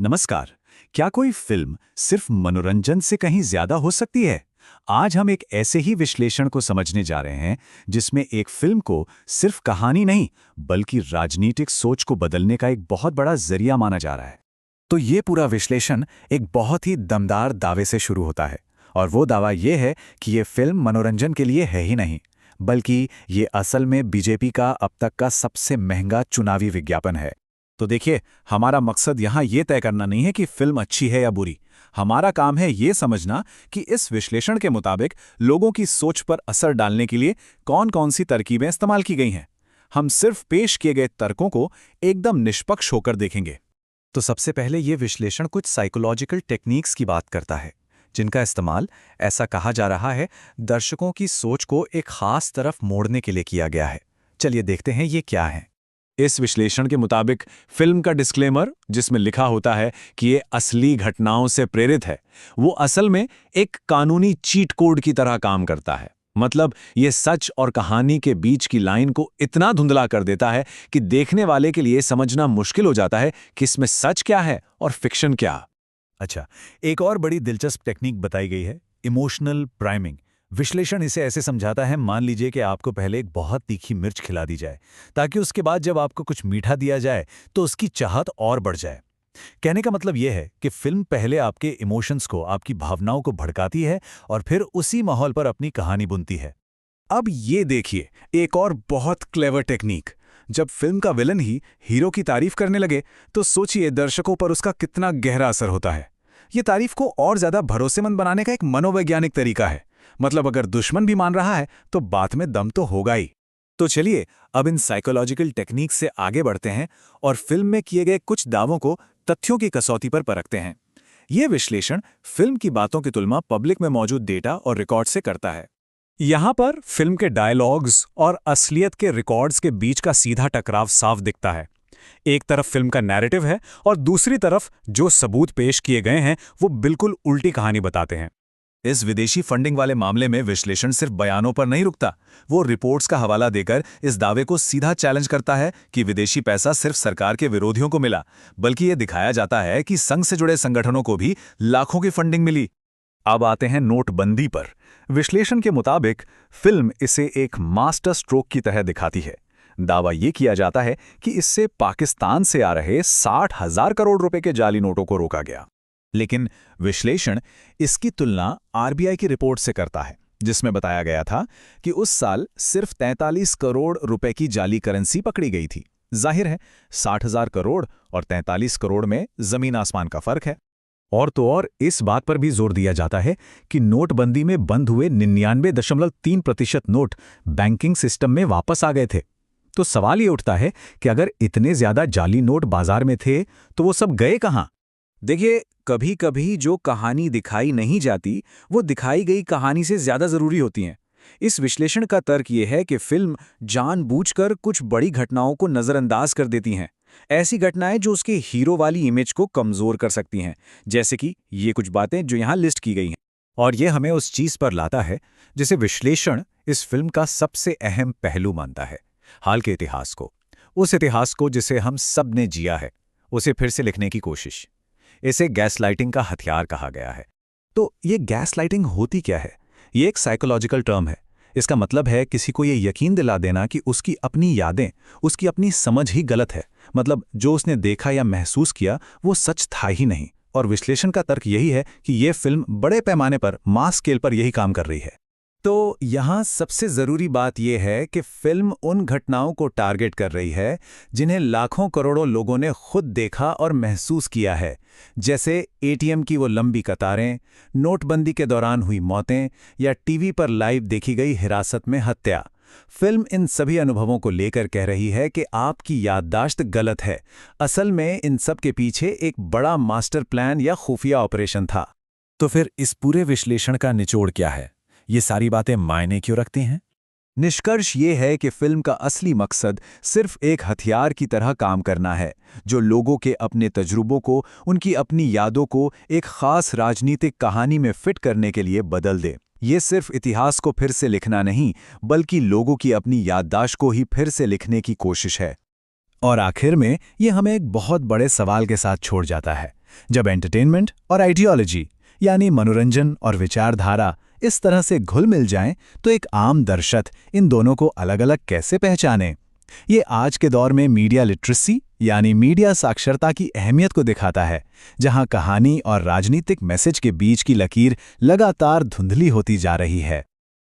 नमस्कार। क्या कोई फिल्म सिर्फ मनोरंजन से कहीं ज्यादा हो सकती है? आज हम एक ऐसे ही विश्लेषण को समझने जा रहे हैं जिसमें एक फिल्म को सिर्फ कहानी नहीं बल्कि राजनीतिक सोच को बदलने का एक बहुत बड़ा जरिया माना जा रहा है। तो ये पूरा विश्लेषण एक बहुत ही दमदार दावे से शुरू होता है, और वो दावा ये है कि ये फिल्म मनोरंजन के लिए है ही नहीं, बल्कि ये असल में बीजेपी का अब तक का सबसे महंगा चुनावी विज्ञापन है। तो देखिए, हमारा मकसद यहाँ ये तय करना नहीं है कि फिल्म अच्छी है या बुरी। हमारा काम है ये समझना कि इस विश्लेषण के मुताबिक लोगों की सोच पर असर डालने के लिए कौन-कौन सी तरकीबें इस्तेमाल की गई हैं। हम सिर्फ पेश किए गए तर्कों को एकदम निष्पक्ष होकर देखेंगे। तो सबसे पहले ये विश्लेषण कुछ साइकोलॉजिकल टेक्निक्स की बात करता है, जिनका इस्तेमाल, ऐसा कहा जा रहा है, दर्शकों की सोच को एक खास तरफ मोड़ने के लिए किया गया है। चलिए देखते हैं ये क्या है। इस विश्लेषण के मुताबिक फिल्म का डिस्क्लेमर, जिसमें लिखा होता है कि ये असली घटनाओं से प्रेरित है, वो असल में एक कानूनी चीट कोड की तरह काम करता है। मतलब ये सच और कहानी के बीच की लाइन को इतना धुंधला कर देता है कि देखने वाले के लिए समझना मुश्किल हो जाता है कि इसमें सच क्या है और फिक्शन क्या। अच्छा, एक और बड़ी दिलचस्प टेक्निक बताई गई है, इमोशनल प्राइमिंग। विश्लेषण इसे ऐसे समझाता है, मान लीजिए कि आपको पहले एक बहुत तीखी मिर्च खिला दी जाए, ताकि उसके बाद जब आपको कुछ मीठा दिया जाए तो उसकी चाहत और बढ़ जाए। कहने का मतलब यह है कि फिल्म पहले आपके इमोशंस को, आपकी भावनाओं को भड़काती है और फिर उसी माहौल पर अपनी कहानी बुनती है। अब ये देखिए, एक और बहुत क्लेवर टेक्निक। जब फिल्म का विलन ही हीरो की तारीफ करने लगे तो सोचिए दर्शकों पर उसका कितना गहरा असर होता है। ये तारीफ को और ज्यादा भरोसेमंद बनाने का एक मनोवैज्ञानिक तरीका है। मतलब अगर दुश्मन भी मान रहा है तो बात में दम तो होगा ही। तो चलिए अब इन साइकोलॉजिकल टेक्निक से आगे बढ़ते हैं और फिल्म में किए गए कुछ दावों को तथ्यों की कसौटी पर परखते हैं। यह विश्लेषण फिल्म की बातों की तुलना पब्लिक में मौजूद डेटा और रिकॉर्ड से करता है। यहां पर फिल्म के डायलॉग्स और असलियत के रिकॉर्ड्स के बीच का सीधा टकराव साफ दिखता है। एक तरफ फिल्म का नैरेटिव है और दूसरी तरफ जो सबूत पेश किए गए हैं वो बिल्कुल उल्टी कहानी बताते हैं। इस विदेशी फंडिंग वाले मामले में विश्लेषण सिर्फ बयानों पर नहीं रुकता, वो रिपोर्ट्स का हवाला देकर इस दावे को सीधा चैलेंज करता है कि विदेशी पैसा सिर्फ सरकार के विरोधियों को मिला, बल्कि ये दिखाया जाता है कि संघ से जुड़े संगठनों को भी लाखों की फंडिंग मिली। अब आते हैं नोटबंदी पर। विश्लेषण के मुताबिक फिल्म इसे एक मास्टर स्ट्रोक की तरह दिखाती है। दावा ये किया जाता है कि इससे पाकिस्तान से आ रहे 60,000 करोड़ रुपए के जाली नोटों को रोका गया। लेकिन विश्लेषण इसकी तुलना आरबीआई की रिपोर्ट से करता है, जिसमें बताया गया था कि उस साल सिर्फ 43 करोड़ रुपए की जाली करेंसी पकड़ी गई थी। जाहिर है 60,000 करोड़ और 43 करोड़ में जमीन आसमान का फर्क है। और तो और इस बात पर भी जोर दिया जाता है कि नोटबंदी में बंद हुए 99.3% नोट बैंकिंग सिस्टम में वापस आ गए थे। तो सवाल ये उठता है कि अगर इतने ज्यादा जाली नोट बाजार में थे तो वो सब गए कहां? देखिए, कभी कभी जो कहानी दिखाई नहीं जाती वो दिखाई गई कहानी से ज्यादा जरूरी होती हैं। इस विश्लेषण का तर्क ये है कि फिल्म जानबूझकर कुछ बड़ी घटनाओं को नजरअंदाज कर देती हैं। ऐसी घटनाएं जो उसके हीरो वाली इमेज को कमजोर कर सकती हैं, जैसे कि ये कुछ बातें जो यहाँ लिस्ट की गई हैं। और ये हमें उस चीज पर लाता है जिसे विश्लेषण इस फिल्म का सबसे अहम पहलू मानता है, हाल के इतिहास को। उस इतिहास को जिसे हम सब ने जिया है, उसे फिर से लिखने की कोशिश। इसे गैसलाइटिंग का हथियार कहा गया है। तो ये गैसलाइटिंग होती क्या है? ये एक साइकोलॉजिकल टर्म है। इसका मतलब है किसी को ये यकीन दिला देना कि उसकी अपनी यादें, उसकी अपनी समझ ही गलत है। मतलब जो उसने देखा या महसूस किया वो सच था ही नहीं। और विश्लेषण का तर्क यही है कि ये फिल्म बड़े पैमाने पर, मास स्केल पर यही काम कर रही है। तो यहाँ सबसे ज़रूरी बात यह है कि फिल्म उन घटनाओं को टारगेट कर रही है जिन्हें लाखों करोड़ों लोगों ने खुद देखा और महसूस किया है, जैसे एटीएम की वो लंबी कतारें, नोटबंदी के दौरान हुई मौतें या टीवी पर लाइव देखी गई हिरासत में हत्या। फिल्म इन सभी अनुभवों को लेकर कह रही है कि आपकी याददाश्त गलत है। असल में इन सब के पीछे एक बड़ा मास्टर प्लान या खुफिया ऑपरेशन था। तो फिर इस पूरे विश्लेषण का निचोड़ क्या है? ये सारी बातें मायने क्यों रखती हैं? निष्कर्ष ये है कि फिल्म का असली मकसद सिर्फ एक हथियार की तरह काम करना है, जो लोगों के अपने तजुर्बों को, उनकी अपनी यादों को एक खास राजनीतिक कहानी में फिट करने के लिए बदल दे। ये सिर्फ इतिहास को फिर से लिखना नहीं, बल्कि लोगों की अपनी याददाश्त को ही फिर से लिखने की कोशिश है। और आखिर में ये हमें एक बहुत बड़े सवाल के साथ छोड़ जाता है जब एंटरटेनमेंट और आइडियोलॉजी यानी मनोरंजन और विचारधारा इस तरह से घुल मिल जाएं, तो एक आम दर्शक इन दोनों को अलग-अलग कैसे पहचाने? ये आज के दौर में मीडिया लिटरेसी यानी मीडिया साक्षरता की अहमियत को दिखाता है, जहां कहानी और राजनीतिक मैसेज के बीच की लकीर लगातार धुंधली होती जा रही है।